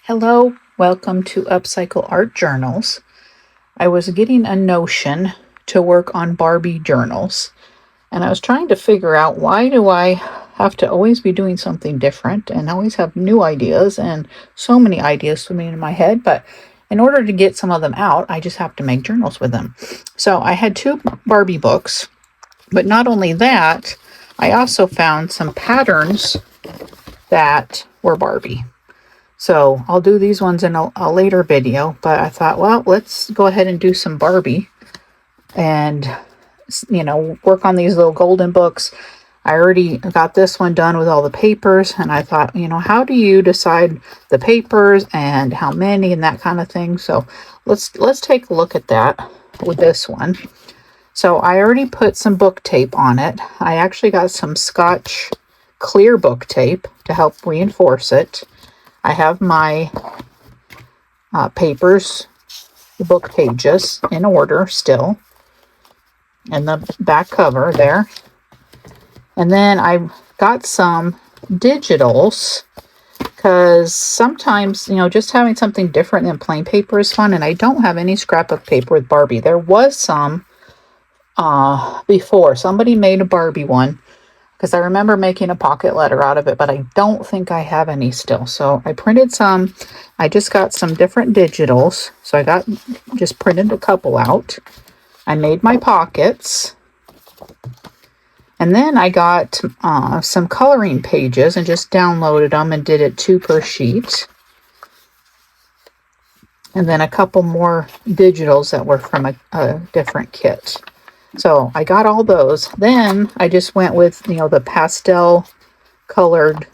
Hello, welcome to Upcycle Art Journals. I was getting a notion to work on Barbie journals, and I was trying to figure out, why do I have to always be doing something different and always have new ideas and so many ideas swimming in my head. But in order to get some of them out, I just have to make journals with them. So I had two Barbie books, but not only that, I also found some patterns that were Barbie. So I'll do these ones in a later video, but I thought, well, let's go ahead and do some Barbie and, work on these little golden books. I already got this one done with all the papers, and I thought, how do you decide the papers and how many and that kind of thing? So let's take a look at that with this one. So I already put some book tape on it. I actually got some Scotch clear book tape to help reinforce it. I have my papers, the book pages, in order still, and the back cover there. And then I got some digitals, because sometimes, just having something different than plain paper is fun, and I don't have any scrapbook paper with Barbie. There was some before. Somebody made a Barbie one, because I remember making a pocket letter out of it, but I don't think I have any still. So I printed some. I just got some different digitals. So I just printed a couple out. I made my pockets. And then I got some coloring pages and just downloaded them and did it 2 per sheet. And then a couple more digitals that were from a different kit. So I got all those. Then I just went with, the pastel colored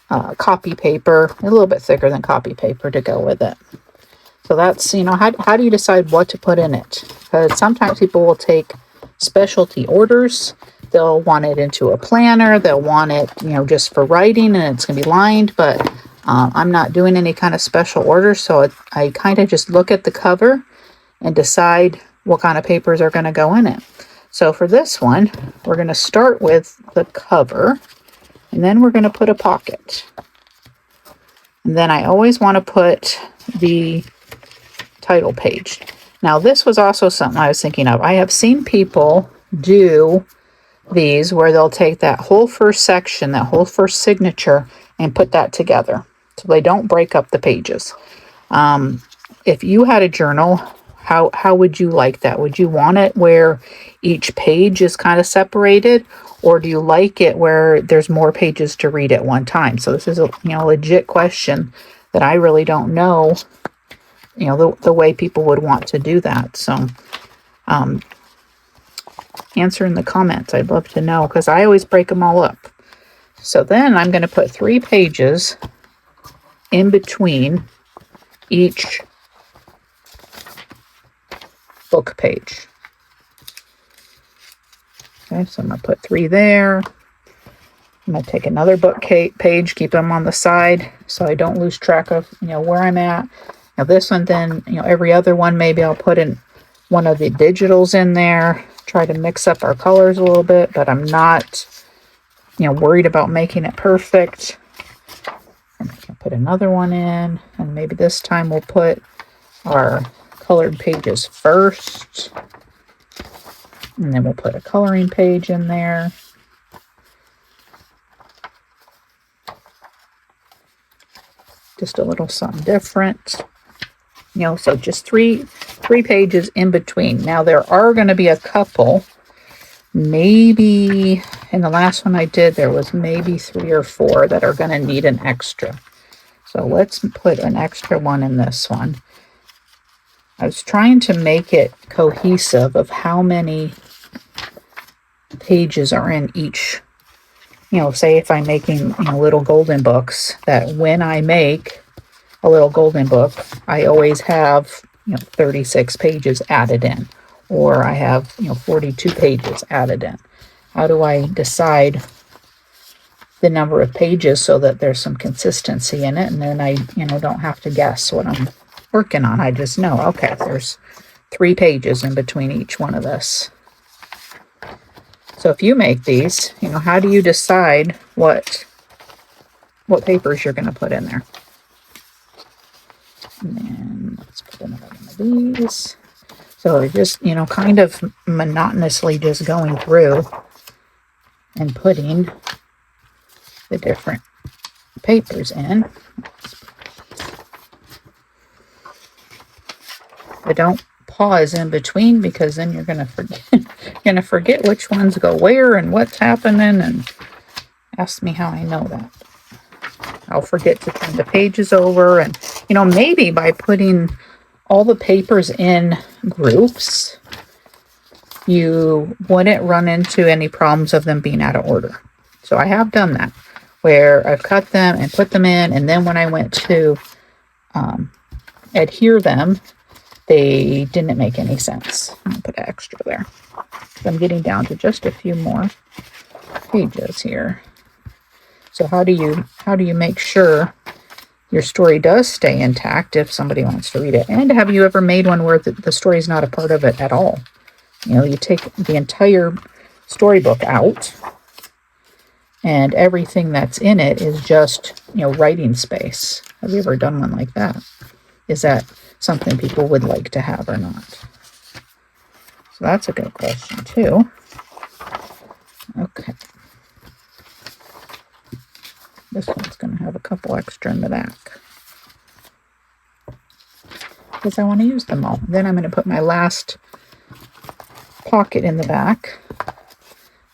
copy paper, a little bit thicker than copy paper to go with it. So that's, how do you decide what to put in it? Because sometimes people will take specialty orders. They'll want it into a planner. They'll want it, just for writing, and it's going to be lined. But I'm not doing any kind of special orders. So I kind of just look at the cover and decide what kind of papers are going to go in it. So for this one, we're going to start with the cover, and then we're going to put a pocket. And then I always want to put the title page. Now, this was also something I was thinking of. I have seen people do these where they'll take that whole first section, that whole first signature, and put that together so they don't break up the pages. If you had a journal, how would you like that? Would you want it where each page is kind of separated, or do you like it where there's more pages to read at one time? So this is a legit question that I really don't know, the way people would want to do that. So answer in the comments. I'd love to know, because I always break them all up. So then I'm going to put 3 pages in between each book page. Okay, so I'm going to put 3 there. I'm going to take another book page, keep them on the side so I don't lose track of, where I'm at. Now this one, then, every other one, maybe I'll put in one of the digitals in there, try to mix up our colors a little bit, but I'm not, worried about making it perfect. And I can put another one in, and maybe this time we'll put our colored pages first, and then we'll put a coloring page in there. Just a little something different. So just three pages in between. Now there are going to be a couple, maybe in the last one I did, there was maybe 3 or 4 that are going to need an extra. So let's put an extra one in this one. I was trying to make it cohesive of how many pages are in each. Say if I'm making little golden books, that when I make a little golden book, I always have 36 pages added in, or I have 42 pages added in. How do I decide the number of pages so that there's some consistency in it, and then I don't have to guess what I'm working on? I just know, okay, there's 3 pages in between each one of this. So if you make these, how do you decide what what papers you're going to put in there. And then let's put another one of these. So just, kind of monotonously just going through and putting the different papers in. But don't pause in between, because then you're going to forget which ones go where and what's happening, and ask me how I know that. I'll forget to turn the pages over, and maybe by putting all the papers in groups, you wouldn't run into any problems of them being out of order. So I have done that, where I've cut them and put them in, and then when I went to adhere them, they didn't make any sense. I'm going to put extra there. So I'm getting down to just a few more pages here. So how do you make sure your story does stay intact if somebody wants to read it? And have you ever made one where the story is not a part of it at all? You take the entire storybook out, and everything that's in it is just, writing space. Have you ever done one like that? Is that something people would like to have or not? So that's a good question too. Okay. This one's going to have a couple extra in the back, because I want to use them all. Then I'm going to put my last pocket in the back.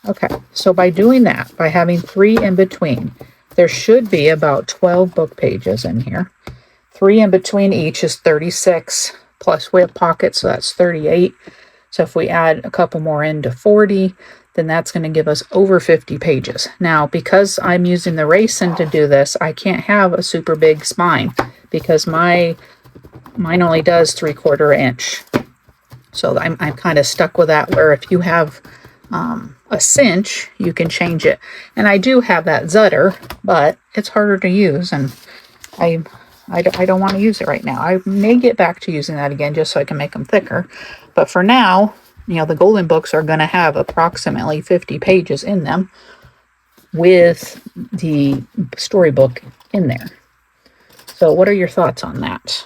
Okay, so by doing that, by having 3 in between, there should be about 12 book pages in here. 3 in between each is 36, plus we have pockets, so that's 38. So if we add a couple more into 40, then that's going to give us over 50 pages. Now, because I'm using the raisin to do this, I can't have a super big spine, because mine only does 3/4 inch. So I'm kind of stuck with that, where if you have a cinch, you can change it. And I do have that Zutter, but it's harder to use, and I don't want to use it right now. I may get back to using that again just so I can make them thicker. But for now, the golden books are going to have approximately 50 pages in them with the storybook in there. So what are your thoughts on that?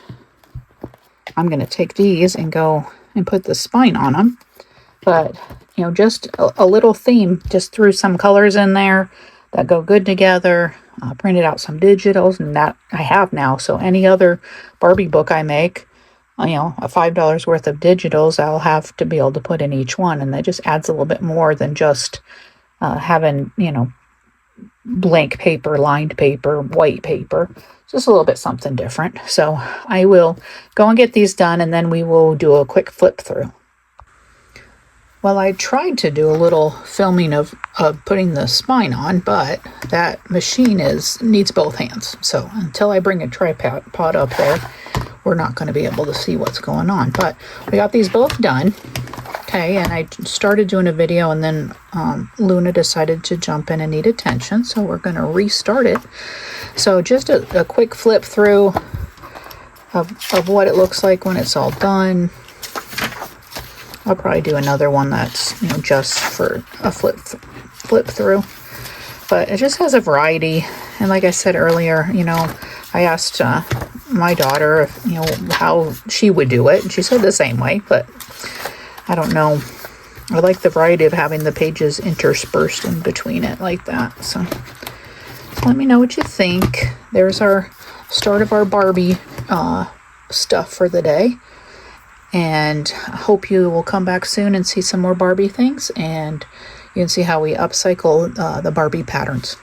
I'm going to take these and go and put the spine on them. But, just a little theme. Just threw some colors in there that go good together. Printed out some digitals, and that I have now. So any other Barbie book I make, a $5 worth of digitals, I'll have to be able to put in each one. And that just adds a little bit more than just having, blank paper, lined paper, white paper. Just a little bit something different. So I will go and get these done, and then we will do a quick flip through. Well, I tried to do a little filming of putting the spine on, but that machine needs both hands. So until I bring a tripod up there, we're not going to be able to see what's going on. But we got these both done. Okay, and I started doing a video, and then Luna decided to jump in and need attention, so we're going to restart it. So just a quick flip through of what it looks like when it's all done. I'll probably do another one that's, just for a flip through. But it just has a variety. And like I said earlier, I asked my daughter if, how she would do it. And she said the same way, but I don't know. I like the variety of having the pages interspersed in between it like that. So let me know what you think. There's our start of our Barbie stuff for the day. And I hope you will come back soon and see some more Barbie things, and you can see how we upcycle the Barbie patterns.